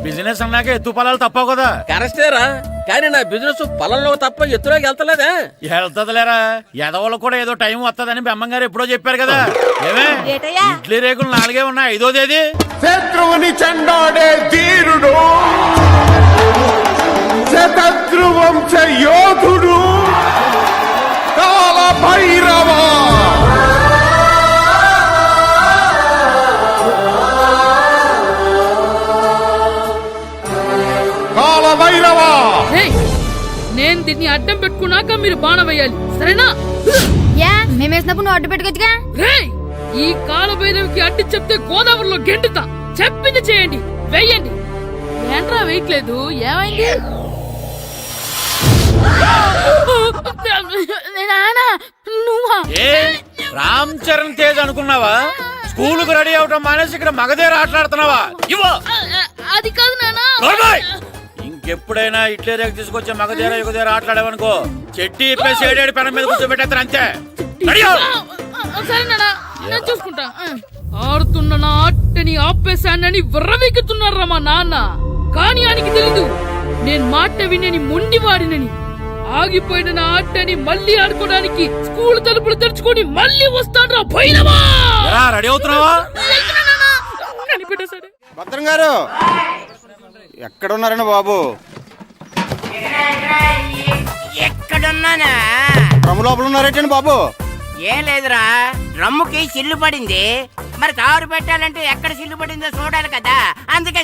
Business అన్నాక ఎత్తు పొలాలు తప్పవు కదా. కరెక్టేరా, కానీ నా బిజినెస్ పొలంలో తప్ప ఎత్తులోకి వెళ్తలేదా? వెళ్తదిలేరా, ఎదవలు కూడా ఏదో టైం వస్తుందని బెమ్మంగారు ఎప్పుడో చెప్పారు కదా. ఏమే ఇడ్లీ రేకులు 4 ఉన్నాయి, 5వ తేదీ. శత్రువుని చెండాడే ధీరుడు, శతద్రు వంశ యోధుడు కాల భైరవ. కాల భైరవ, నేను దీన్ని అడ్డం పెట్టుకున్నాక మీరు బాణం వేయాలి, సరేనా? మేమేసినప్పుడు నువ్వు అడ్డు పెట్టుకోవచ్చుగా. ఈ కాలభైరవికి అడ్డు చెప్తే గోదావరిలో గెంటుతా. చెప్పింది చేయండి, వెయ్యండి. ఏంట్రా వేయట్లేదు, ఏమైంది? నువ్వా? రామ్ చరణ్ తేజ్ అనుకున్నావా? స్కూలుకు రెడీ అవటం మానేసి ఇక్కడ మగధీర ఆటలాడుతున్నావా? అది కాదు నానా. ఇంకెప్పుడైనా ఇట్లే రేపు తీసుకొచ్చే మగధీర యుగధీర ఆటలాడేవనుకో, చెట్టి ఇప్పేసి 7 పెనం మీద కూర్చోబెట్టేస్తారు అంతే. సరే నానా, నేను చూసుకుంటా. ఆడుతున్న నా ఆటని ఆపేశానని విర్రవీగుతున్నారా మా నాన్న. కానీ ఆయనకి తెలీదు నేను మాట వినని మొండివాడినని. ఆగిపోయిన నా ఆటని మళ్ళీ ఆడుకోవడానికి స్కూల్ తలుపులు తెరుచుకొని మళ్ళీ వస్తాను రా భైరవా. రెడీ అవుతున్నావా? కనిపెట్టేశాడు. భద్రం గారు ఎక్కడున్నారండి బాబు? ఎక్కడున్నానా? డ్రమ్ము లోపల ఉన్నారేటండి బాబు? ఏం లేదురా, డ్రమ్ముకి సిల్లు పడింది. మరి కారు పెట్టాలంటే ఎక్కడ సిల్లు పడిందో చూడాలి కదా, అందుకే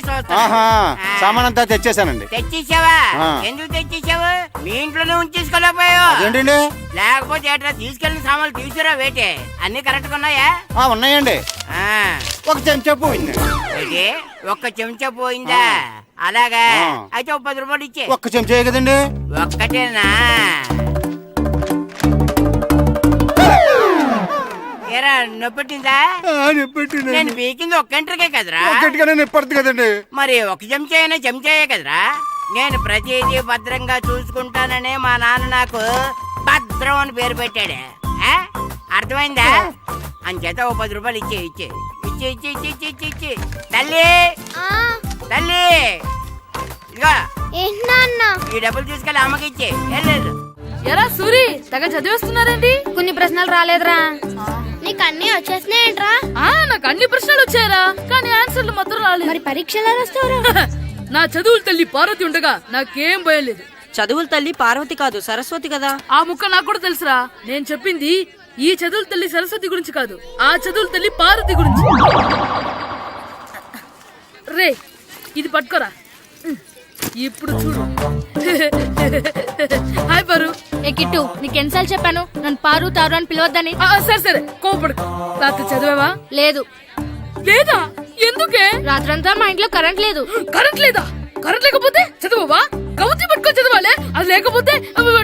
సామాన్ అంతా తెచ్చేసానండి. తెచ్చేసావా? ఎందుకు తెచ్చేసావు? మీ ఇంట్లోనే ఉంచేసుకోలేకపోయావు ఏంటండి? లేకపోతే ఎట్లా తీసుకెళ్లిన సామాన్లు తీసుకురా వేటే. అన్ని కరెక్ట్ గా ఉన్నాయా? ఉన్నాయండి. ఒక చెంచా పోయింది. ఒక్క చెంచా పోయిందా? అలాగా, అయితే 10 రూపాయలు ఇచ్చే. ఒక్క చెంచా కదండి? ఒక్కటేనా? ఏరా నొప్పెట్టిందా? నేను పీకింది ఒక్క గంటకే కదరా. నొప్పడుతుంది కదండి. మరి ఒక చెంచాయనే చెంచాయే కదరా. నేను ప్రతిదీ భద్రంగా చూసుకుంటాననే మా నాన్న నాకు భద్రం అని పేరు పెట్టాడు. అర్థమైందా? అంచేత 10 రూపాయలు ఇచ్చే ఇచ్చే ఇచ్చే ఇచ్చే ఇచ్చే ఇచ్చే ఇచ్చే. తల్లి తల్లి, ఇదిగో ఈ డబ్బులు తీసుకెళ్ళి అమ్మకి ఇచ్చే. వెళ్ళలేదు. ఎలా సూరి తెగ చదివేస్తున్నారండి? కొన్ని ప్రశ్నలు రాలేదురా. నీకు అన్ని వచ్చేసినాయంట్రా? నాకు అన్ని ప్రశ్నలు వచ్చాయరా, కానీ ఆన్సర్లు మాత్రం రాలేదు. మరి పరీక్షలు రాస్తావురా? నా చదువుల తల్లి పార్వతి ఉండగా నాకేం భయం లేదు. చదువుల తల్లి పార్వతి కాదు, సరస్వతి కదా. ఆ ముక్క నాకు కూడా తెలుసురా. నేను చెప్పింది ఈ చదువుల తల్లి సరస్వతి గురించి కాదు, ఆ చదువుల తల్లి పార్వతి గురించి. రే, ఇది పట్టుకోరా. ఇప్పుడు చూడు. హాయ్ పారు. ఏ కిట్టు, నీకు ఎన్నిసార్లు చెప్పాను నన్ను పారు తారు అని పిలవద్దని? సరే సరే, కోపడుకో. రాత్రి చదివావా? లేదు. లేదా? ఎందుకే? రాత్రంతా మా ఇంట్లో కరెంట్ లేదు. కరెంట్ లేదా? కరెంట్ లేకపోతే చదవవా? కవిత పట్టుకొని చదవాలి. అది లేకపోతే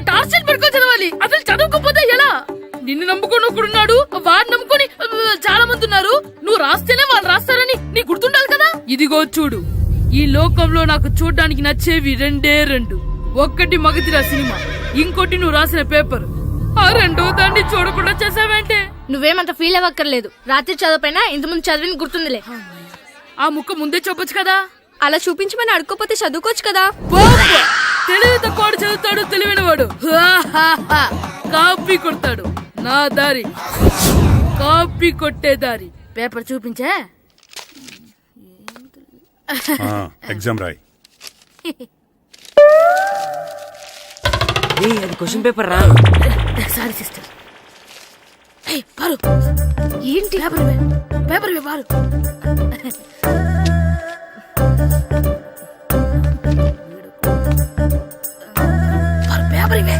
టార్చ్ పట్టుకొని చదవాలి. అసలు చదవకపోతే ఎలా? నిన్ను నమ్ముకొని ఒకడున్నాడు, వాడిని నమ్ముకొని చాలా మంది ఉన్నారు. నువ్వు రాస్తేనే వాళ్ళు రాస్తారని నీ గుర్తుండాలి కదా. ఇదిగో చూడు, ఈ లోకంలో నాకు చూడ్డానికి నచ్చేవి 2. ఒక్కటి మగధీర సినిమా, ఇంకోటి నువ్వు రాసిన పేపర్. ఆ 2వ దాన్ని చూడకుండా చేసావేంటే? నువ్వేమంత ఫీల్ అవ్వక్కర్లేదు. రాత్రి చదవపోయినా ఇంతకుముందు చదివిన గుర్తుందిలే. ఆ ముక్క ముందే చెప్పొచ్చు కదా. అలా చూపించమని అడుక్కోపోతే చదువుకోవచ్చు కదా. తెలివి తక్కువ చదువుతాడు, తెలివైన వాడు కాపీ కొడతాడు. నా దారి కాపీ కొట్టే దారి. పేపర్ చూపించే. ఎగ్జామ్ రాయి. అది క్వశ్చన్ పేపర్ రా. Sorry sister. పారు, ఏంటి పేపర్ పారు. పేపర్ ఇవే.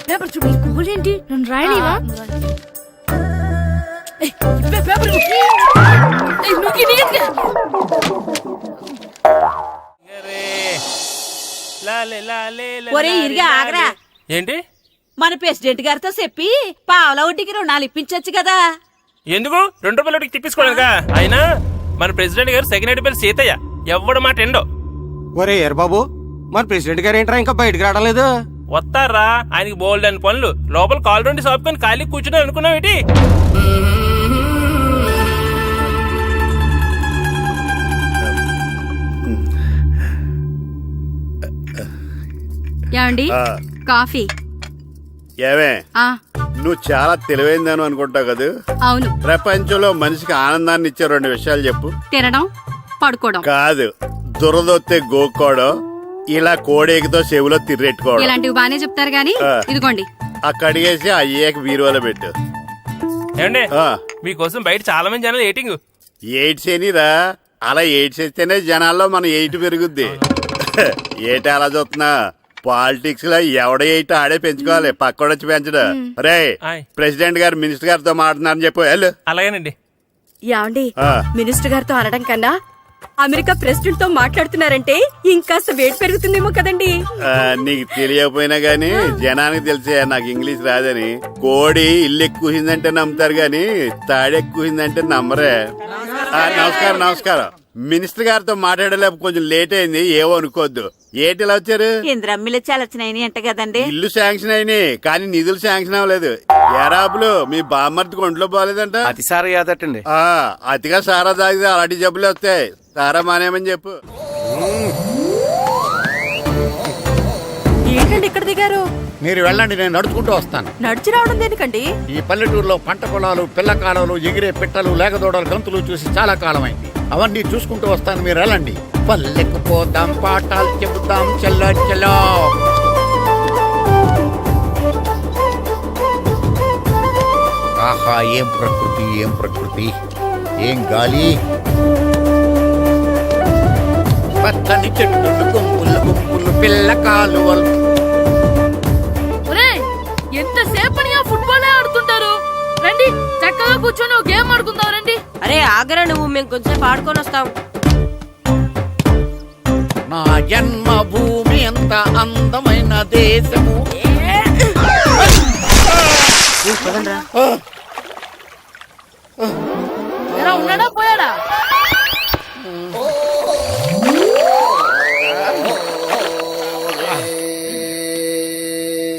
పేపర్ చూడు. స్కూల్ ఏంటి? నన్ను రాయనివా? పేపర్ ఒరే ఇరిగా ఆగరా. ఏంటి? మన ప్రెసిడెంట్ గారితో చెప్పి పావలా వడ్డీకి రుణాలు ఇప్పించచ్చు కదా. ఎందుకు 2 రూపాయలు ఒకటి తిప్పించుకోలేదుగా. అయినా మన ప్రెసిడెంట్ గారు సెకండ్ పేరు సీతయ్య, ఎవడు మాట ఎండో. ఒరే ఎర్ బాబు, మన ప్రెసిడెంట్ గారు ఏంట్రా ఇంకా బయటకు రావడం లేదు? వస్తారా, ఆయనకి బోల్డ్ అని పనులు. లోపల కాల్ 2 సాపుకొని ఖాళీ కూర్చుని అనుకున్నావు ఏంటి? ఏమండి ఆ, కాఫీ ఏమే ఆ నువ్వు చాలా తెలివైందని అనుకుంటావు కదా. అవును. ప్రపంచంలో మనిషికి ఆనందాన్ని ఇచ్చే 2 విషయాలు చెప్పు. తినడం పడుకోవడం. కాదు, దురదొత్తే గోక్కోవడం, ఇలా కోడేకితో చెవులో తిర్రెట్టుకోవడం. ఇలాంటివి బానే చెప్తారు గానీ ఆ. ఇదిగోండి. ఆ కడిగేసి అయ్యాక బీరువాలో పెట్టు. ఏమండి ఆ, మీకోసం బయట చాలా మంది జనాలు ఏటింగ్. ఎయిడ్స్ ఏనిరా, అలా ఎయిడ్స్ వేస్తేనే జనాల్లో మన ఎయిట్ పెరుగుద్ది. ఏటి అలా చూస్తున్నా, పాలిటిక్స్ లో ఎవడ ఎయిట్ ఆడే పెంచుకోవాలి, పక్కడొచ్చి పెంచడు. రే, ఆయ్. ప్రెసిడెంట్ గారు మినిస్టర్ గారితో మాట్లాడుతున్నారని చెప్పు. వెళ్ళు. అలాగేనండి. యాండి ఆ, మినిస్టర్ గారితో అనడం కన్నా అమెరికా ప్రెసిడెంట్ తో మాట్లాడుతున్నారంటే ఇంకాస్త వేడి పెరుగుతుందేమో కదండి. నీకు తెలియకపోయినా గానీ జనానికి తెలిసే నాకు ఇంగ్లీష్ రాదని. కోడి ఇల్లు ఎక్కువసిందంటే నమ్ముతారు గాని తాడెక్కువసిందంటే నమ్మరే. నమస్కారం నమస్కారం. మినిస్టర్ గారితో మాట్లాడలేక కొంచెం లేట్ అయింది, ఏవో అనుకోవద్దు. ఏటి ఇలా వచ్చారు? ఇంద్రమ్మిలు చాలచ్చినాయని అంట కదండి. ఇల్లు శాంక్షన్ అయినాయి కానీ నిధులు శాంక్షన్ అవ్వలేదు. ఎరాపులు మీ బామ్మర్తికి ఒంట్లో పోలేదంట. అతిసారి యాదటండి. అతిగా సారా తాగితే అలాంటి జబ్బులు వస్తాయి. సారా మానేమని చెప్పు. ఏంటండి ఇక్కడ దిగారు? మీరు వెళ్ళండి, నేను నడుచుకుంటూ వస్తాను. నడిచి రావడం దేనికండి? ఈ పల్లెటూరులో పంట పొలాలు, పిల్ల కాలాలు, ఎగిరే పిట్టలు, లేగదోడలు, గంతులు చూసి చాలా కాలమైంది. అవన్నీ చూసుకుంటూ వస్తాను, మీరు వెళ్ళండి. పల్లెకు పోదాం, పాఠాలు చెబుతాం, చెల్లో చెల్లో. ఆహా, ఏం ప్రకృతి, ఏం ప్రకృతి, ఏం గాలి. పచ్చని చెట్లు, గుంపులు గుంపులు, పిల్ల కాలువలు. ఒరేయ్, ఎంతసేపని ఆ ఫుట్బాల్ ఆడుతుంటారు? రండి, చక్కగా కూర్చొని ఒక గేమ్ ఆడుకుందాం రండి. అరే ఆగరా నువ్వు, మేము కొంచెం ఆడుకొని వస్తాం. నా జన్మభూమి ఎంత అందమైన దేశము. ఎలా ఉన్నాడా పోయాడా?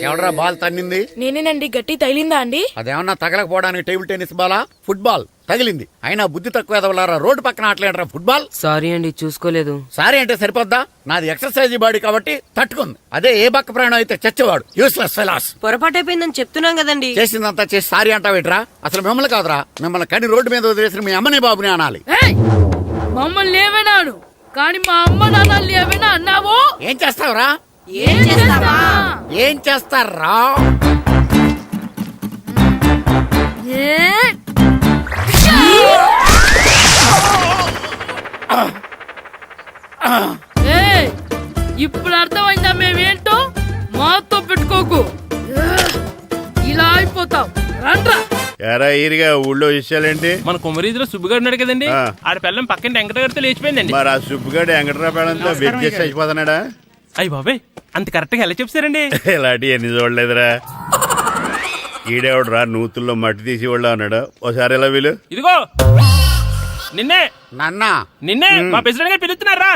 ఎవడరా బాల్ తన్నింది? నేనేనండి. గట్టి తగిలిందా అండి? అదేమన్నా తగలకపోవడానికి టేబుల్ టెన్నిస్ బాలా, ఫుట్బాల్ తగిలింది. అయినా బుద్ధి తక్కువ ఎదవలారా, రోడ్డు పక్కన ఆటలేడరా ఫుట్బాల్. సారీ అండి, చూసుకోలేదు. సారీ అంటే సరిపోద్దా? నాది ఎక్సర్సైజ్ బాడీ కాబట్టి తట్టుకుంది. అదే ఏ బక్క ప్రాణం అయితే చచ్చేవాడు. Useless fellas. పొరపాటు అయిపోయిందని చెప్తున్నాం కదండి. చేసిందంతా చేసి సారీ అంటావేట్రా? అసలు మిమ్మల్ని కాదురా, మిమ్మల్ని కని రోడ్డు మీద వదిలేసిన మీ అమ్మని బాబుని అనాలి. ఏయ్, మమ్మల్ని ఏమైనాను కానీ మా అమ్మ నాన్నల్ని ఏమైనా అన్నావో? ఏం చేస్తావురా? ఏం చేస్తావా? ఏం చేస్తారా? ఏయ్, ఇప్పుడు అర్థమైందా మేమేంటో? మాతో పెట్టుకోకు, ఇలా అయిపోతావు. రండ్రా. ఎరా ఈరిగా ఊళ్ళో విషయాలేంటి? మన కుమరీధిలో సుబ్బుగాడు ఉన్నాడు కదండి, ఆ. ఆడ పిల్లం పక్కన వెంకటగారితో లేచిపోయిందండి. మరి ఆ సుబ్బుగాడు వెంకటరాపేడంతో వెయిట్ చేసి అయిపోతున్నాడా? అయ్యి బాబాయ్, అంత కరెక్ట్ గా ఎలా చెప్తారండి? ఇలాంటి ఎన్ని చూడలేదురా. ఈడేవాడురా నూతుల్లో మట్టి తీసి వాళ్ళు అన్నాడు. ఓసారి ఎలా వీలు. ఇదిగో నిన్నే నాన్న నిన్నే మా ప్రెసిడెంట్ గారు పిలుస్తున్నారా?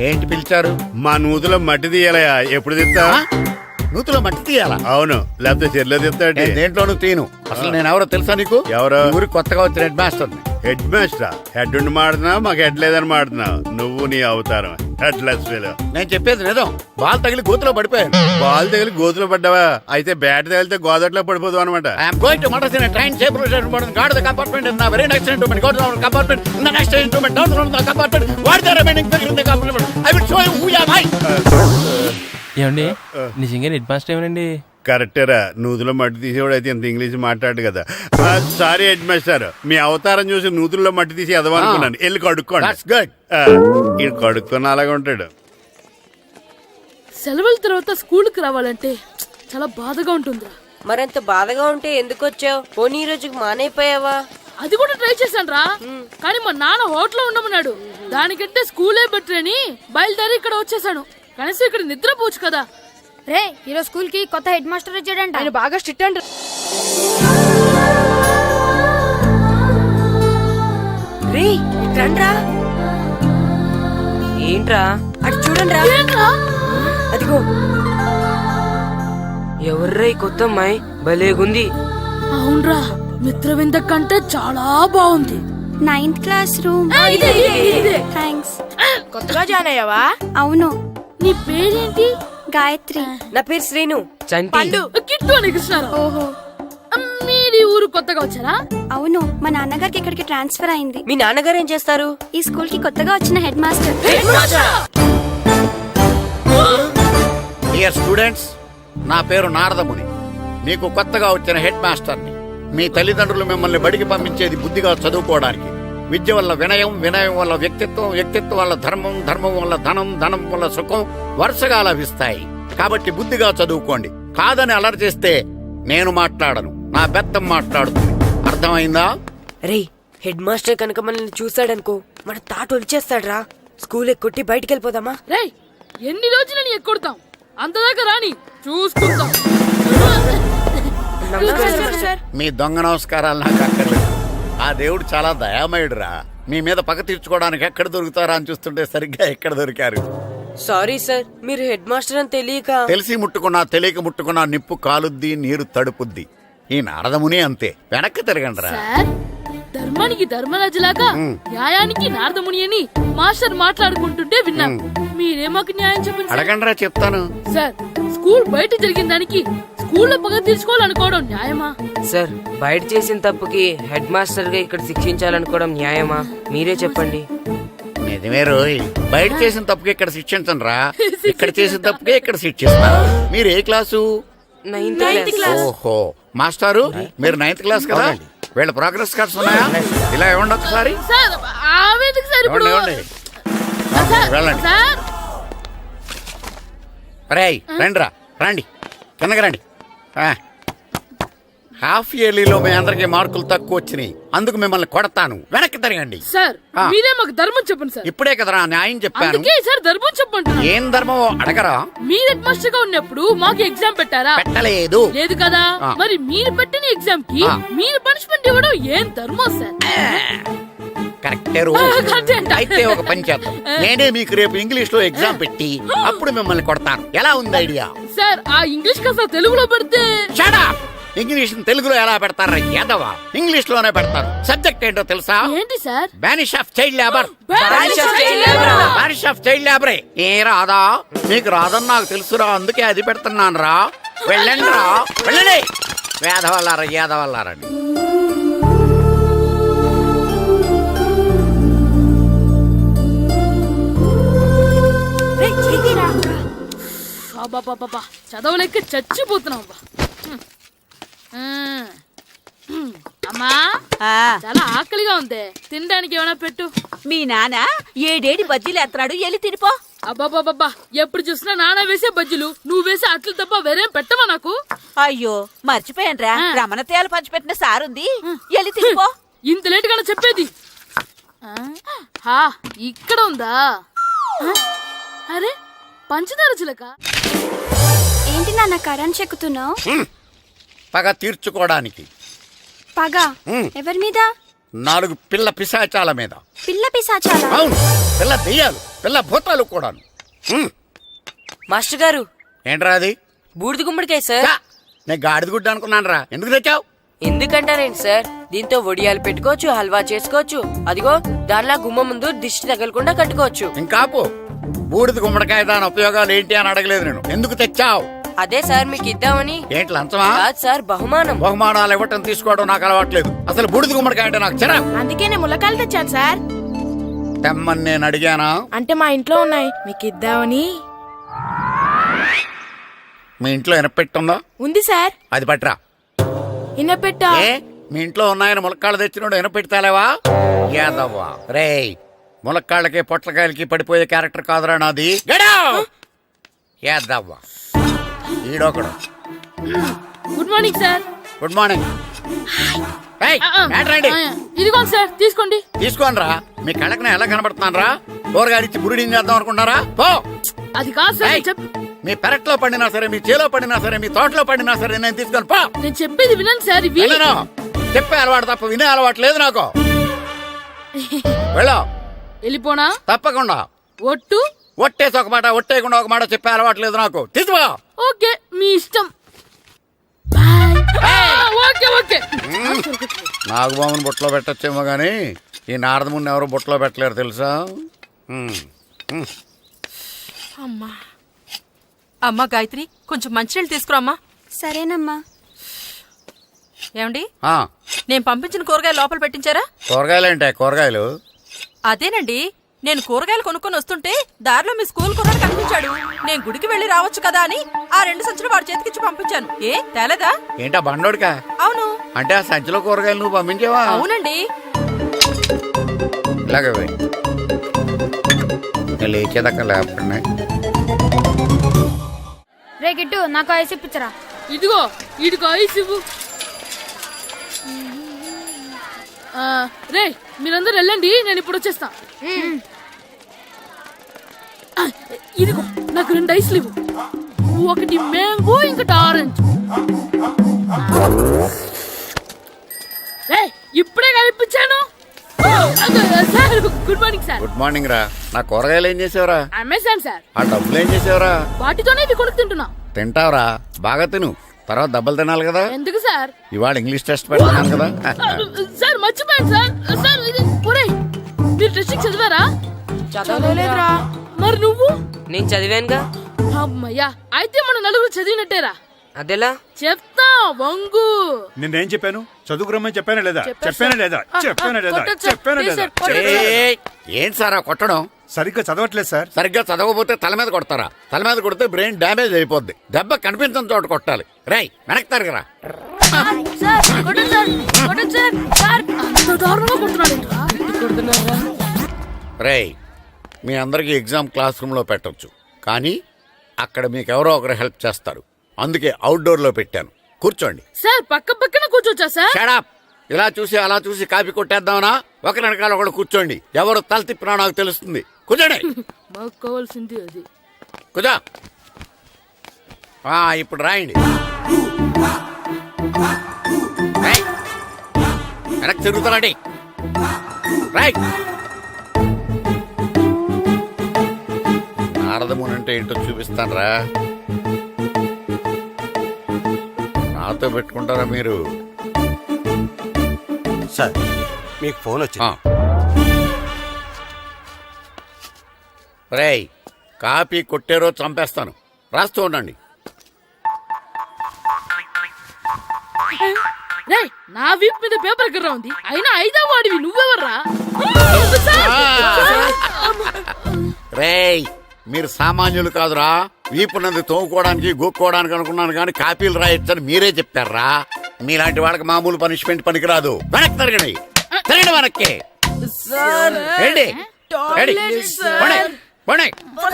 ఏంటి పిలిచారు? మా నూతులో మట్టి తీయాలయా. ఎప్పుడు తీస్తా? నూతులో మట్టి తీయాలా? అవును, లేకపోతే చెర్లో తీస్తాడు. నేను దేంట్లోనూ తీను. అసలు నేను ఎవరో తెలుసా నీకు? ఎవరు? ఊరికి కొత్తగా వచ్చిన head master. Head master. Head ఉండి మాడుతున్నావు, మాకు హెడ్ లేదని మాడుతున్నావు. నువ్వు నీ అవతారం హెడ్ లెస్ ఫెలో. నేను చెప్పేది నిజం. బాల్ తగిలి గోతులో పడిపోయాను. బాల్ తగిలి గోతులో పడ్డావా? అయితే బ్యాట్ తగిలితే గోదట్లో పడిపోదు అనమాట. I'm going to motor in train safe guard the compartment in the very next instrument go to the compartment in the next instrument down from the compartment what the remaining thing in the compartment I will show you who am I. ఏమండి నిజంగా head master ఏమనండి? కరెక్టేరా, నూతులో మట్టి తీసేవాడు అయితే ఇంత English మాట్లాడు కదా. Sorry head master, మీ అవతారం చూసి నూతుల్లో మట్టి తీసి ఎదవనుకున్నాను. వెళ్ళి కడుక్కోండి. That's good. ఈడు కడుక్కొని అలాగే ఉంటాడు. సెలవుల తర్వాత స్కూల్కి రావాలంటే చాలా బాధగా ఉంటుందిరా. మరంత బాధగా ఉంటే ఎందుకు వచ్చావు? పోనీ ఈ రోజుకి మానైపోయావా? అది కూడా ట్రై చేశాను రా, కానీ మా నాన్న హోటల్లో ఉండమన్నాడు. దానికంటే స్కూలే బెటర్ అని బయలుదేరి ఇక్కడ వచ్చేసాను. కనీసం ఇక్కడ నిద్రపోవచ్చు కదా. రే, ఈరోజు స్కూల్ కి కొత్త హెడ్ మాస్టర్ వచ్చాడంట. ఆయన బాగా స్ట్రిక్ట్ అంట. రే రండ్రా. ఏంట్రా? అటు చూడండి. ఏంట్రా? అదిగో ఎవర్రా ఈ కొత్త అమ్మాయి? భలేగుంది. అవునరా, మిత్రవింద కంటే చాలా బాగుంది. 9th class room. ఇదే. థ్యాంక్స్. కొత్తగా జాయిన్ అయ్యావా? అవును. నీ పేరేంటి? గాయత్రి. నా పేరు శ్రీను. పండు. కిట్టు అని కృష్ణారావు. ఓహో, మీరు ఈ ఊరు కొత్తగా వచ్చారా? అవును, మా నాన్నగారికి ఇక్కడికి ట్రాన్స్ఫర్ అయింది. మీ నాన్నగారు ఏం చేస్తారు? ఈ స్కూల్ కి కొత్తగా వచ్చిన హెడ్ మాస్టర్. డియర్ స్టూడెంట్స్, నా పేరు నారదముని. మీకు కొత్తగా వచ్చిన హెడ్ మాస్టర్ని. మీ తల్లిదండ్రులు మిమ్మల్ని బడికి పంపించేది బుద్ధిగా చదువుకోవడానికి. విద్య వల్ల వినయం, వినయం వల్ల వ్యక్తిత్వం, వ్యక్తిత్వం వల్ల ధర్మం, ధర్మం వల్ల ధనం, ధనం వల్ల సుఖం వరుసగా లభిస్తాయి. కాబట్టి బుద్ధిగా చదువుకోండి. కాదని అలర్ చేస్తే నేను మాట్లాడను, నా బెత్తం మాట్లాడుతుంది. అర్థమైందా? రే, హెడ్ మాస్టర్ కనుక మనల్ని చూసాడనుకో మన తాట వచ్చేస్తాడ్రా. స్కూల్ ఎక్కొట్టి బయటికి వెళ్ళిపోదామా? రేయ్, ఎన్ని రోజులని ఎక్కొడతాం? అంతదాకా రాని చూసుకుంటాం. మీ దొంగ నమస్కారాలు నాకు అక్కర్లేదు. ఆ దేవుడు చాలా దయామయుడురా. మీ మీద పగ తీర్చుకోవడానికి ఎక్కడ దొరుకుతారా అని చూస్తుంటే సరిగ్గా ఎక్కడ దొరికారు. సారీ సార్, మీరు హెడ్ మాస్టర్ అని తెలియక. తెలిసి ముట్టుకున్నా తెలియక ముట్టుకున్నా నిప్పు కాలుద్ది, నీరు తడుపుద్ది. ఈ నారదముని అంతే. వెనక్కి తిరగండిరా. సార్, ధర్మానికి ధర్మరాజులాగా న్యాయానికి నారదముని అని మాస్టర్ మాట్లాడుకుంటుంటే విన్నాం. మీరే మాకు న్యాయం చెప్పండి సార్. అడగండిరా, చెప్తాను. సార్, స్కూల్ బయట జరిగిన దానికి స్కూల్లో పగ తీర్చుకోవాలనుకోవడం న్యాయమా? సార్, బయట చేసిన తప్పుకి హెడ్ మాస్టర్ గా ఇక్కడ శిక్షించాలనుకోవడం న్యాయమా? మీరే చెప్పండి. నిజమే రోయ్, బయట చేసిన తప్పుకి ఇక్కడ శిక్షించను రా. ఇక్కడ చేసిన తప్పుకే ఇక్కడ శిక్షిస్తాను. మీరు ఏ క్లాసు? 9th class. ఓహో, మాస్టారు మీరు 9th క్లాస్ కదా? వీళ్ళ ప్రోగ్రెస్ కార్డ్స్ ఉన్నాయా? ఇలా ఇవ్వండి ఒకసారి. సార్, ఆవేదకు సార్ ఇప్పుడు. ఇవ్వండి. సార్, వెళ్ళండి. సార్. రేయ్, రండిరా, రండి, కిందకి రండి. హాఫ్ ఇయర్లీలో మీ అందరికి మార్కులు తక్కువ వచ్చినాయి. అందుకు మిమ్మల్ని కొడతాను. వెనక్కి తిరగండి. సార్, మీరే మాకు ధర్మం చెప్పండి సార్. ఇప్పుడే కదరా న్యాయం చెప్పాను. అందుకే సార్ ధర్మం చెప్పండి. ఏం ధర్మమో అడగరా? మీరు హెడ్ మాస్టర్ గా ఉన్నప్పుడు మాకు ఎగ్జామ్ పెట్టారా? పెట్టలేదు. లేదు కదా. మరి మీరు పెట్టిన ఎగ్జామ్ కి మీరు పనిష్మెంట్ ఇవ్వడం ఏం ధర్మం సార్? కరెక్టే. అయితే ఒక పని చేద్దాం. నేనే మీకు రేపు ఇంగ్లీష్ లో ఎగ్జామ్ పెట్టి అప్పుడు మిమ్మల్ని కొడతాను. ఎలా ఉంది ఐడియా? సార్, ఆ ఇంగ్లీష్ కాస్త తెలుగులో పెడితే. Shut up! ఇంగ్లీష్ తెలుగులో ఎలా పెడతారా యాదవా? ఇంగ్లీష్ లోనే పెడతారు. సబ్జెక్ట్ ఏంటో తెలుసా? ఏంటి sir? Banish of child labour. Banish of child labor. Banish of child లేబరే. ఏ రాదా? మీకు రాదని నాకు తెలుసురా, అందుకే అది పెడుతున్నాను రా. వెళ్ళండి రా, వెళ్ళండి. వేదవల్లారా, యాదవల్లారండి. చదవలేక చచ్చిపోతున్నాం. అమ్మా, చాలా ఆకలిగా ఉంది. తినడానికి ఏమైనా పెట్టు. మీ నాన్న ఏడేడి బజ్జీలు ఎత్తాడు, ఎల్లి తినిపో. అబ్బాబాబా, ఎప్పుడు చూసినా నాన్న వేసే బజ్జీలు, నువ్వు వేసే అట్లు తప్ప వేరేం పెట్టవా నాకు? అయ్యో, మర్చిపోయానురా, రమణ తేలు పంచిపెట్టిన సారుంది, ఎల్లి తినిపో. ఇంత లేట్ గా చెప్పేది. ఇక్కడ ఉందా? అరే, పంచదార చిలక. ఏంటి నాన్న కరెంట్ చెక్కుతున్నావు? పగ తీర్చుకోవడానికి. పగ ఎవరి మీద? 4 పిల్ల పిశాచాల మీద. పిల్ల పిశాచాలా? అవును, పిల్ల దెయ్యాలు, పిల్ల భూతాలు కూడాను. మాస్టర్ గారు, ఏంట్రా అది? బూడిద గుమ్మడికాయ సార్. నేను గాడిద గుడ్డ అనుకున్నాను రా. ఎందుకు తెచ్చావు? ఎందుకంటారేంటి సార్, దీంతో వడియాలు పెట్టుకోవచ్చు, హల్వా చేసుకోవచ్చు. అదిగో దానిలా గుమ్మ ముందు దిష్టి తగలకుండా కట్టుకోవచ్చు. ఇంకాపు, బూడిద గుమ్మడికాయ దాని ఉపయోగాలు ఏంటి అని అడగలేదు నేను. ఎందుకు తెచ్చావు? అదే సార్ మీకు ఇద్దామని. ఏంటి లంచమా? కాదు సార్, బహుమానం. బహుమానాలు ఇవ్వటం తీసుకోవడం నాకు అలవాట్లేదు. అసలు బూడిద గుమ్మడికాయ అంటే నాకు చిరా. అందుకే నేను ములకాయలు తెచ్చాను సార్. తెమ్మని నేను అడిగానా? అంటే మా ఇంట్లో ఉన్నాయి, మీకు ఇద్దామని. మీ ఇంట్లో ఎనపెట్టుందా? ఉంది సార్. అది పట్రా. ఇన్నపెట్టా? ఏ, మీ ఇంట్లో ఉన్నాయని ములక్కాళ్ళు తెచ్చినోడు ఎనపెడతాలేవా? యాదవ్వా రేయ్, ములక్కాళ్ళకి పొట్లకాయలకి పడిపోయే క్యారెక్టర్ కాదురా నాది. యాదవ్వా ఈడొకడు. Good morning sir. Good morning. ఇదిగోండి సార్, తీసుకోండి. తీసుకోనరా, మీ కళ్ళకి ఎలా కనబడుతున్నాను రా? కూరగాయలిచ్చి బురిడింగ్ చేద్దాం అనుకుంటారా? పో. అది కాదు సార్. మీ పెరట్లో పండినా సరే, మీ చేలో పండినా సరే, మీ తోటలో పండినా సరే నేను తీసుకొని పో. నేను చెప్పేది వినండి సార్. చెప్పే అలవాటు తప్ప వినే అలవాటు లేదు నాకు. వెళ్ళా. వెళ్ళిపోనా? తప్పకుండా. ఒట్టు? ఒట్టేసి ఒక మాట, ఒట్టేయకుండా ఒక మాట చెప్పే అలవాటు లేదు నాకు. తీసుకో. ఓకే, మీ ఇష్టం. Okay okay. నాగబాబుని బుట్టలో పెట్టచ్చేమో గానీ ఈ నారదముని ఎవరు బుట్టలో పెట్టలేరు తెలుసా? అమ్మా అమ్మా గాయత్రి, కొంచెం మంచినీళ్ళు తీసుకురామ్మా. సరేనమ్మా. ఏమండి, ఆ, నేను పంపించిన కూరగాయలు లోపల పెట్టించారా? కూరగాయలేంటే కూరగాయలు? అదేనండి, నేను కూరగాయలు కొనుక్కొని వస్తుంటే దారిలో మీ స్కూల్ కుర్రాడు కనిపించాడు. నేను గుడికి వెళ్లి రావచ్చు కదా అని ఆ 2 సంచులు వాడి చేతికిచ్చి పంపించాను. ఏ తేలేదా? ఏంటా బండోడికా? అవును. అంటే ఆ సంచిలో కూరగాయలు నువ్వు పంపించావా? అవునండి. ఇలాగే పోయి లేచేదాకా లేపండి. రే గిట్టు నాకు ఐస్ ఇప్పించరా. ఇదిగో ఇదిగో ఐస్ ఇవ్వు. రే మీరందరూ వెళ్ళండి, నేను ఇప్పుడు వచ్చేస్తా. ఇదిగో నాకు 2 ఐస్లు ఇవ్వు. ఒకటి మ్యాంగో, ఇంకటి ఆరెంజ్. రే ఇప్పుడే కనిపించాను. Sir good morning sir. Good morning రా. నా కూరగాయలు ఏం చేసావురా? Amazon sir. ఆ డబ్బులు ఏం చేసావురా? వాటితోనే ఇవి కొనుక్కు తింటున్నా. తింటావురా, బాగా తిను. తర్వాత దెబ్బలు తినాలి కదా. ఎందుకు సార్? ఇవాళ ఇంగ్లీష్ టెస్ట్ పెడుతున్నాను కదా. సార్ మర్చిపోయాను సార్. సార్ ఇది ఒరేయ్, మీరు టెస్టింగ్ చదివారా? చదవలేదురా. మరి నువ్వు? నేను చదివానుగా. అమ్మయ్యా, అయితే మన నలుగురు చదివినట్టేరా. అదెలా? చెప్తా వంగు. నిన్నేం చెప్పాను? చదువుకురమ్మని చెప్పానా లేదా? చెప్పానా లేదా? చెప్పానా లేదా? కొట్టొచ్చు సార్. చెప్పానా ప్లీజ్ లేదా? సార్, కొట్టొచ్చు. ఏయ్, ఏంటి సార్ ఆ కొట్టడం? సరిగ్గా చదవట్లేదు సార్. సరిగ్గా చదవకపోతే తల మీద కొడతారా? తల మీద కొడితే బ్రెయిన్ డ్యామేజ్ అయిపోద్ది. దెబ్బ కనిపించని చోట కొట్టాలి. రేయ్ వెనక్కి తరగరా. సార్ కొట్టండి సార్, కొట్టండి సార్. సార్ అంత దారుణంగా కొడుతున్నాడు. రేయ్, మీ అందరికీ ఎగ్జామ్ క్లాస్ రూమ్ లో పెట్టొచ్చు, కానీ అక్కడ మీకు ఎవరో ఒకరు హెల్ప్ చేస్తారు. అందుకే అవుట్డోర్ లో పెట్టాను. కూర్చోండి. సార్ పక్క పక్కన కూర్చోచ్చా సార్? షడప్. ఇలా చూసి అలా చూసి కాపీ కొట్టేద్దామనా? ఒకరి వెనకాల ఒకడు కూర్చోండి. ఎవరు తల తిప్పినా నాకు తెలుస్తుంది. కూర్చోండి. మాకు కావాల్సింది అది. కూర్చో. ఇప్పుడు రాయండి. రేయ్, వెనక్కి తిరుగుతారండి. రైట్. నారదముని అంటే ఏంటో చూపిస్తాను రా. నాతో పెట్టుకుంటారా మీరు? సార్ మీకు ఫోన్ వచ్చింది. రేయ్, కాపీ కొట్టారో చంపేస్తాను. రాస్తూ ఉండండి. రేయ్, నా వీప్ మీద పేపర్ ఎక్కడ ఉంది? అయినా 5వ వాడివి నువ్వెవర్రా? రేయ్, మీరు సామాన్యులు కాదురా. వీపున్నది తోముకోవడానికి గోక్కోవడానికి అనుకున్నాను, కానీ కాపీలు రాయొచ్చని మీరే చెప్పారా. మీలాంటి వాళ్ళకి మామూలు పనిష్మెంట్ పనికిరాదు. వెనక్కి తిరగండి. తిరగండి వెనక్కి. ఏంటి?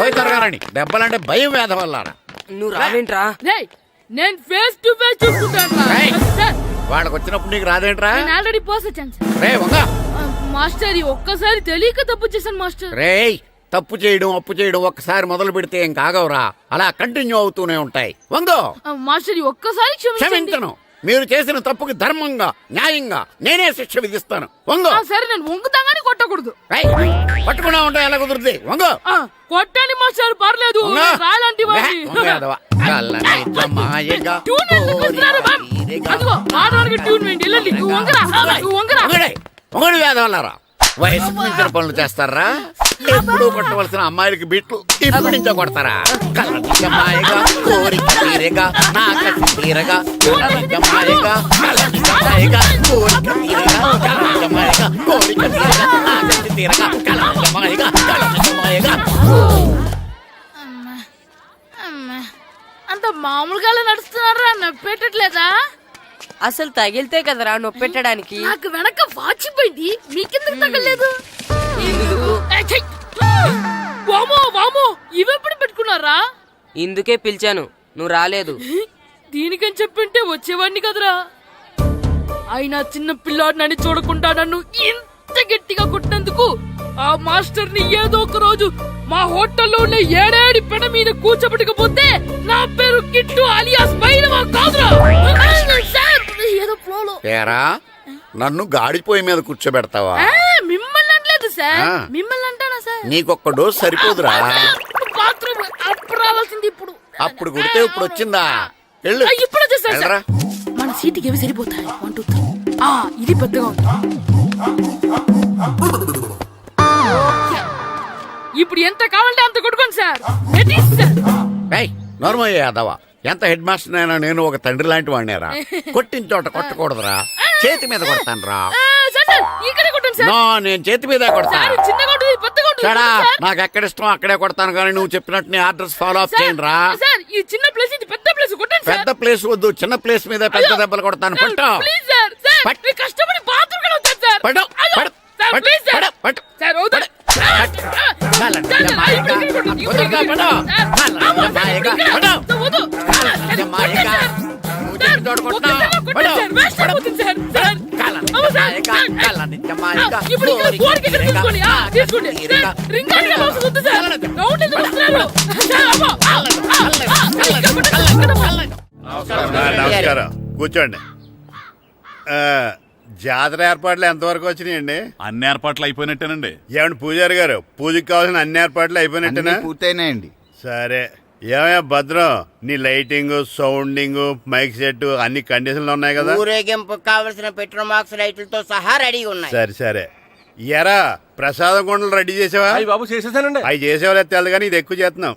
పోయి తిరగారండి. దెబ్బలంటే భయం వేద వల్ల. నువ్వు రావేంట్రా? రేయ్, నేను ఫేస్ టు ఫేస్ చూసుకుంటాను. రేయ్. సార్ వాళ్ళకి వచ్చినప్పుడు నీకు రాదేంట్రా? నేను ఆల్రెడీ పోస్ వచ్చాను సార్. రే వంగ. మాస్టర్ ఈ ఒక్కసారి తెలియక తప్పు చేశాను మాస్టర్. రేయ్, తప్పు చేయడం అప్పు చేయడం ఒక్కసారి మొదలు పెడితే ఏం కాగవరా. అలా కంటిన్యూ అవుతూనే ఉంటాయి. వంగో. మాస్టర్ ఈ ఒక్కసారి క్షమించను. మీరు చేసిన తప్పుకి ధర్మంగా న్యాయంగా నేనే శిక్ష విధిస్తాను. వంగో. సరే, నేను వంగుతాగానే కొట్టకూడదు. పట్టుకున్నా ఉంటా ఎలా కుదురుతుంది. వంగో. కొట్టండి మాస్టర్, పర్లేదు. రాలాంటి ట్యూన్ వేయండి. వెళ్ళండి. నువ్వు వంగరా, నువ్వు వంగరా. ఒకటి వేదవల్లారా. వయసుకు మించిన పనులు చేస్తారా? ఎప్పుడు కొట్టవలసిన అమ్మాయిలకి బిట్లు ఇప్పుడు నుంచో కొడతారా? కలనిజమాయగా కోరిక తీరగా నా కసి తీరగా కలనిజమాయగా కలనిజమాయగా కోరిక తీరగా కలనిజమాయగా కోరిక తీరగా నా కసి తీరగా కలనిజమాయగా కలనిజమాయగా. అంత మామూలుగా నడుస్తున్నారా? నొప్పెట్టట్లేదా? అసలు తగిలితే కదరా నొప్పెట్టడానికి. నాకు వెనక వాచిపోయింది, మీకెందుకు తగలేదు? వామో వామో, ఇవెప్పుడు పెట్టుకున్నారా? ఇందుకే పిలిచాను, నువ్వు రాలేదు. దీనికని చెప్పింటే వచ్చేవాడిని కదరా. అయినా చిన్న పిల్లాడినని చూడకుండా నన్ను ఇంత గట్టిగా కొట్టినందుకు ఆ మాస్టర్ ని ఏదో ఒక రోజు మా హోటల్లో ఉన్న 7 పెడ మీద కూర్చోబెట్టకపోతే నా పేరు కిట్టు అలియాస్ బైరవా కాదురా. ఏదో ఫ్లోలో. ఏరా, నన్ను గాడిపోయి మీద కూర్చోబెడతావా? మిమ్మల్ని అనలేదు సార్, మిమ్మల్ని అంటానా సార్? నీకొక్క డోస్ సరిపోదురా. బాత్రూమ్ అప్పుడు రావాల్సింది ఇప్పుడు. అప్పుడు కొడితే ఇప్పుడు వచ్చిందా? వెళ్ళు. ఇప్పుడు వచ్చేసా సార్. మన సీటుకి ఏవి సరిపోతాయి? 1 2 3. ఇది పెద్దగా ఉంది. ఇప్పుడు ఎంత కావాలంటే అంత కొట్టుకోండి సార్ రెడీ సార్ ఏయ్ నోర్మయ్య యాదవ ఎంత హెడ్ మాస్టర్ అయినా నేను ఒక తండ్రి లాంటి వాడినేరా కొట్టిన చోట కొట్టకూడదురా చేతి మీద కొడతాను రా సార్ సార్ ఇక్కడే కొట్టండి సార్ నో నేను చేతి మీద కొడతా సార్ చిన్నగా ఉంటుంది పెద్దగా ఉంటుంది సడా సార్ నాకు ఎక్కడ ఇష్టం అక్కడే కొడతాను కానీ నువ్వు చెప్పినట్టు నీ ఆర్డర్స్ ఫాలో అప్ చేయండి రా సార్ ఈ చిన్న ప్లేస్ ఇది పెద్ద ప్లేస్ కొట్టండి సార్ పెద్ద ప్లేస్ వద్దు చిన్న ప్లేస్ మీద పెద్ద దెబ్బలు కొడతాను పట్టు ప్లీజ్ సార్ సార్ పట్టు. మీరు కష్టపడి బాత్రూమ్ కూడా వచ్చారు సార్ పట్టు అయ్యో, పట్టు సార్ పట్టు ప్లీజ్ సార్ పట్టు పట్టు సార్ వద్దు. కాలండి, సార్, అమ్మాయిగా. ఇప్పుడు ఇక్కడ కొట్టు, వదలగా ఇక్కడ పట్టు. కొట్టు. సార్, కాలండి, అమ్మో, సార్, అమ్మాయిగా. ఇక్కడ పట్టు. వద్దు. కాలండి, అమ్మాయిగా. నువ్వు చెప్పిన చోట కొట్టు. కొట్టండి సార్, వేస్ట్ అయిపోతుంది సార్. సార్, కాలండి, అమ్మో, సార్, అమ్మాయిగా. సార్, కాలండి, అమ్మాయిగా. ఇప్పుడు ఇక్కడ గోడకి ఇక్కడ తీసుకోండి. తీసుకోండి. సార్, రింగ్ అనేది అవసరం వద్దు సార్. రౌండ్ ఎందుకు వస్తున్నారు? సార్, అమ్మో. ఇక్కడ కొట్టండి, ఇక్కడ కొట్టండి. నమస్కారం కూర్చోండి. ఆ, జాతర ఏర్పాట్లు ఎంతవరకు వచ్చినాయండి? అన్ని ఏర్పాట్లు అయిపోయినట్టేనండి. ఏమండి పూజారి గారు, పూజకి కావాల్సిన అన్ని ఏర్పాట్లు అయిపోయినట్టేనా? పూర్తయినాయండి. సరే. ఏమయ్యా భద్రం, నీ లైటింగ్, సౌండింగ్, మైక్ సెట్ అన్ని కండిషన్లు ఉన్నాయి కదా? ఊరేగింపు కావలసిన పెట్రోల్ మార్క్స్ లైట్లతో సహా రెడీ ఉన్నాయి. సరే సరే. ఎరా ప్రసాదం కొండలు రెడీ చేసావా? బాబు చేసేసానండి. అవి చేసేవాళ్ళు తెలదు కానీ ఇది ఎక్కువ చేస్తున్నాం.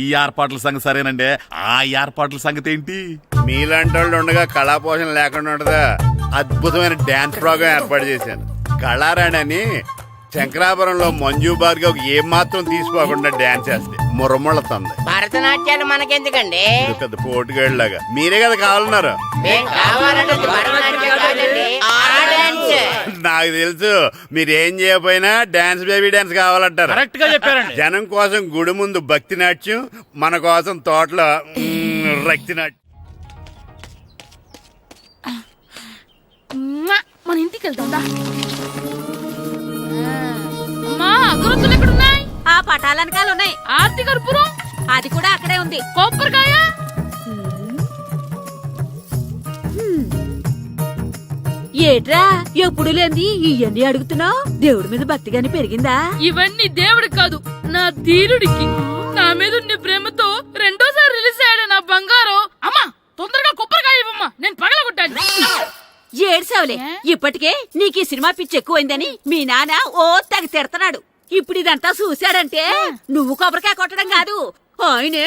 ఈ ఏర్పాట్ల సంగతి సరేనండి, ఆ ఏర్పాట్ల సంగతి ఏంటి? మీలాంటి వాళ్ళు ఉండగా కళాపోషణ లేకుండా ఉండదా? అద్భుతమైన డాన్స్ ప్రోగ్రామ్ ఏర్పాటు చేశాను. కళారాణి అని శంకరాపురంలో మంజు భార్గవ్ ఏం మాత్రం తీసుకోకుండా డాన్స్ చేస్తే మురముళ్ళతుంది. భరతనాట్యాలు మనకెందుకండి? ఇది పెద్ద పోటుగాళ్ళలాగా మీరే కదా కావాలన్నారు. మేం కావాలంటే భరతనాట్యం కాదండి, ఆ డాన్స్. నాకు తెలుసు మీరేం చేయకపోయినా డాన్స్ బేబీ డాన్స్ కావాలంటారు. కరెక్ట్ గా చెప్పారండి. జనం కోసం గుడి ముందు భక్తి నాట్యం, మన కోసం తోటలో రక్తి నాట్యం. మన ఇంటికి వెళ్తాం దా. అమ్మా అగరొత్తులు ఎక్కడున్నాయి? ఆ పటాలనకాలు ఉన్నాయి. ఆర్తి కర్పూరం అది కూడా అక్కడే ఉంది. కొబ్బరికాయ ఏట్రా ఎప్పుడు లేని ఇవన్నీ అడుగుతున్నావు? దేవుడి మీద భక్తి గాని పెరిగిందా? ఇవన్నీ దేవుడికి కాదు నా ధీరుడికి. నా మీద ఉండే ప్రేమతో రెండోసారి రిలీజ్ అయ్యాడు నా బంగారం. అమ్మా తొందరగా కొబ్బరికాయ ఇవ్వమ్మా, నేను పగలగొట్టాను. ఏడ్సావులే, ఇప్పటికే నీకు ఈ సినిమా పిచ్చి ఎక్కువైందని మీ నాన్న ఓ తెగ తిడతాడు. ఇప్పుడు ఇదంతా చూశాడంటే నువ్వు కొబ్బరికాయ కొట్టడం కాదు, ఆయనే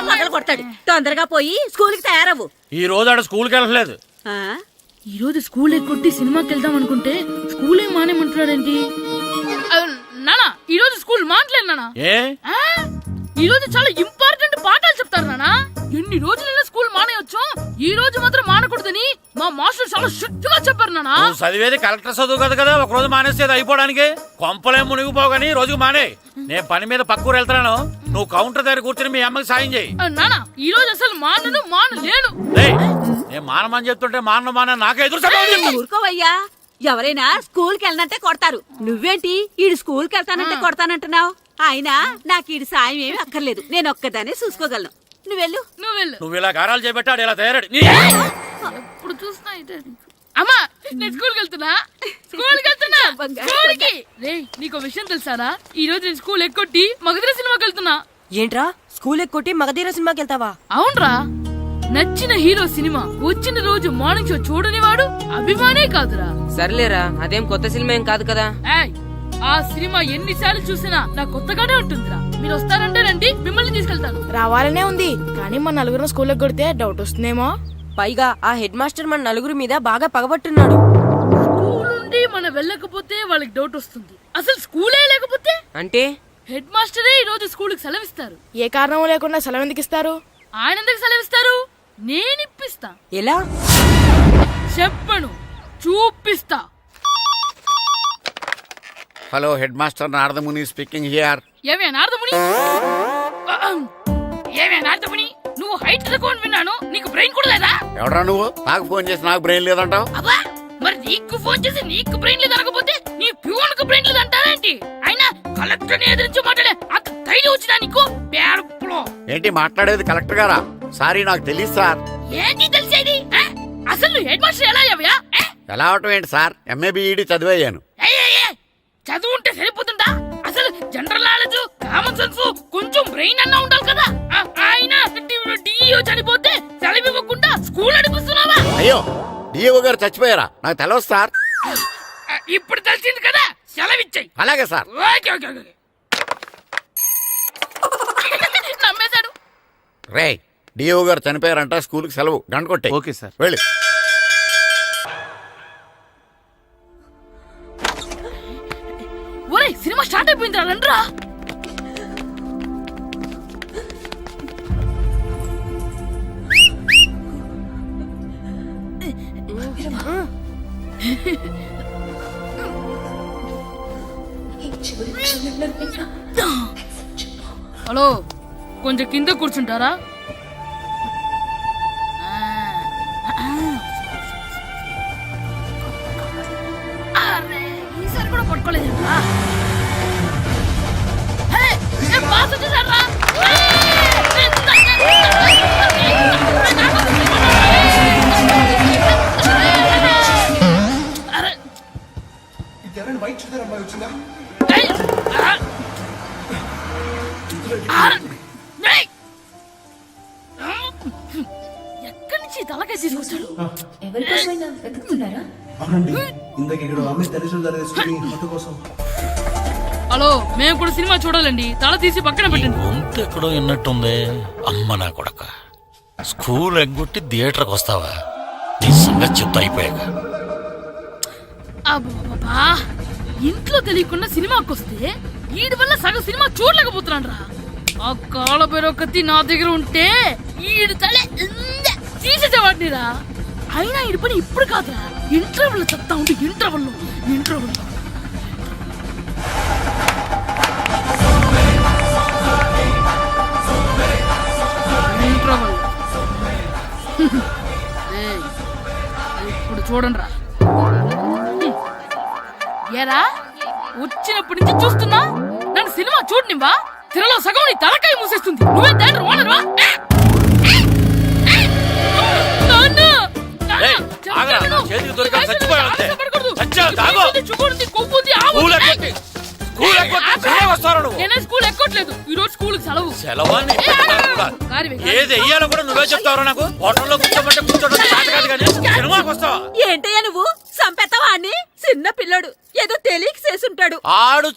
మొదలు కొడతాడు. తొందరగా పోయి స్కూల్ కి తయారవు. ఈ రోజు ఆడ స్కూల్కి వెళ్ళలేదు. ఆ? ఈ రోజు స్కూల్ ఎక్కొట్టి సినిమాకి వెళ్దాం అనుకుంటే స్కూల్ ఏం మానేమంటున్నాడేంటి? నానా ఈ రోజు స్కూల్ మానట్లేదు నానా. ఏ ఈ రోజు చాలా ఇంపార్టెంట్ పాఠాలు చెప్తారు నానా. ఎన్ని రోజులైనా స్కూల్ మానేయొచ్చు, ఈ రోజు మాత్రం మానకూడదని మా మాస్టర్ చాలా స్ట్రిక్ట్ గా చెప్పారు నానా. నువ్వు చదివేది కలెక్టర్ చదువు కదా కదా, ఒక రోజు మానేసేది అయిపోవడానికి. కొంపలే మునిగిపోగాని రోజుకు మానే. నేను పని మీద పక్కూరు వెళ్తున్నాను, నువ్వు కౌంటర్ దగ్గర కూర్చొని మీ అమ్మకి సాయం చేయి. నానా ఈ రోజు అసలు మానలేను. నేను మానమని చెప్తుంటే మాన నాకే ఎదురు సమాధానం చెప్తావు. ఊరుకోవయ్యా, ఎవరైనా స్కూల్ కి వెళ్ళనంటే కొడతారు. నువ్వేంటి ఈడు స్కూల్ కి వెళ్తానంటే కొడతానంటున్నావు? అయినా నాకు ఈడు సాయం ఏమి అక్కర్లేదు, నేను ఒక్కదానే చూసుకోగలను. నువ్వెళ్ళు. నువ్వు ఇలా గారాలు చేపెట్టాడు ఇలా తయారాడు. ఇప్పుడు చూస్తున్నా ఇదే. అమ్మా నేను స్కూల్కి వెళ్తున్నా. స్కూల్కి రేయ్ నీకు విషయం తెలుసారా? ఈ రోజు నేను స్కూల్ ఎక్కొట్టి మగధీర సినిమాకి వెళ్తున్నా. ఏంట్రా స్కూల్ ఎక్కొట్టి మగధీర సినిమాకి వెళ్తావా? అవునరా, నచ్చిన హీరో సినిమా వచ్చిన రోజు మార్నింగ్ షో చూడని వాడు అభిమానే కాదురా. సర్లేరా, అదేం కొత్త సినిమా ఏం కాదు కదా. ఏయ్, ఆ సినిమా ఎన్నిసార్లు చూసినా నాకు కొత్తగానే ఉంటుందిరా. మీరు వస్తారంటే రండి, మిమ్మల్ని తీసుకెళ్తాను. రావాలనే ఉంది కానీ మన నలుగురు స్కూల్కి కొడితే డౌట్ వస్తుందేమో. పైగా ఆ హెడ్ మాస్టర్ మన నలుగురి మీద బాగా పగబట్టున్నాడు. స్కూల్ నుండి మనం వెళ్ళకపోతే వాళ్ళకి డౌట్ వస్తుంది. అసలు స్కూలే లేకపోతే అంటే హెడ్ మాస్టరే ఈ రోజు స్కూల్కి సెలవిస్తారు. ఏ కారణం లేకుండా సెలవు ఎందుకు ఇస్తారు? ఆయన ఎందుకు సెలవిస్తారు? నేను ఇప్పిస్తా. ఎలా చెప్పను, చూపిస్తా. Hello head master Naradamuni speaking here. ఏమే నారదముని, ఏమే నారదముని, నువ్వు హైట్ తక్కువ విన్నాను, నీకు బ్రెయిన్ కూడా లేదా? ఎవడ్రా నువ్వు? నాకు ఫోన్ చేసి నాకు బ్రెయిన్ లేదంటావు? అబ్బా, మరి నీకు ఫోన్ చేసి నీకు బ్రెయిన్ లేదు అనకపోతే నీ ప్యూన్ కు బ్రెయిన్ లేదు అంటారేంటి? అయినా కలెక్టర్ ని ఎదిరించి మాట్లాడే అంత ధైర్యం వచ్చినా నీకు? పేరులో ఏంటి మాట్లాడేది కలెక్టర్ గారా? సారీ నాకు తెలియదు సార్. ఏంటి తెలిసేది? అసలు నువ్వు హెడ్ మాస్టర్ ఎలా అయ్యావయ్యా? ఎలా అవటం ఏంటి సార్, ఎంఏ బిఈడి చదివయ్యాను. చదువు ఉంటే సరిపోతుందా? అసలు జనరల్ నాలెడ్జ్, కామన్ సెన్స్, కొంచెం బ్రెయిన్ అన్నా ఉండాలి కదా. ఆయన డిఇఓ చనిపోతే సెలవు ఇవ్వకుండా స్కూల్ నడిపిస్తున్నావా? అయ్యో డిఓ గారు చచ్చిపోయారా? నాకు తెలవదు సార్. ఇప్పుడు తెలిసింది కదా, సెలవిచ్చాయి. అలాగే sir. Okay okay okay. Ray DO గారు చనిపోయారంట, స్కూల్కి సెలవు, గంట కొట్టే. Okay sir. వెళ్ళి. ఒరే సినిమా స్టార్ట్ అయిపోయిందిరా, రండ్రా. హలో, కొంచెం కింద కూర్చుంటారా? అరే, ఈసారి కూడా పట్టుకోలేదు. ఎక్కడి నుంచి తలకాయ తీసుకొచ్చాడు? హలో, మేము కూడా సినిమా చూడాలండి. తల తీసి పక్కన పెట్టండి. గొంతు ఎక్కడో విన్నట్టుంది. అమ్మ నా కొడక, స్కూల్ ఎగ్గొట్టి థియేటర్కి వస్తావా? నీ సంగతి చెప్తా అయిపోయాక. అబ్బా, ఇంట్లో తెలియకుండా సినిమాకి వస్తే వీడి వల్ల సగం సినిమా చూడలేకపోతున్నాను రా. ఆ కాళ్ళ బెరొకతి నా దగ్గర ఉంటే ఈడు తలే తీసేసేవాడిని రా. అయినా ఈడి పని ఇప్పుడు కాదురా, ఇంటర్వెల్ చెప్తా ఉంటే ఇంటర్వెల్ ఇప్పుడు చూడండి రా. ఏరా, వచ్చినప్పటి నుంచి చూస్తున్నా, నన్ను సినిమా చూడనివ్వా? తిరలో సగం నీ తలకాయ మూసేస్తుంది. నువ్వే దాని ఓనర్వా? నేనే స్కూల్ ఎక్కట్లేదు, ఈ రోజు స్కూల్ సెలవు. ఏది వెయ్యాలో కూడా నువ్వే చెప్తావు నాకు. హోటల్లో కూర్చోమంటే కూర్చోడం కాదు కానీ సినిమాకి వస్తావా? ఏంటయ్యా నువ్వు? సంపెత్తవా అని? చిన్న పిల్లడు ఏదో తెలియక చేసుంటాడు. ఆడు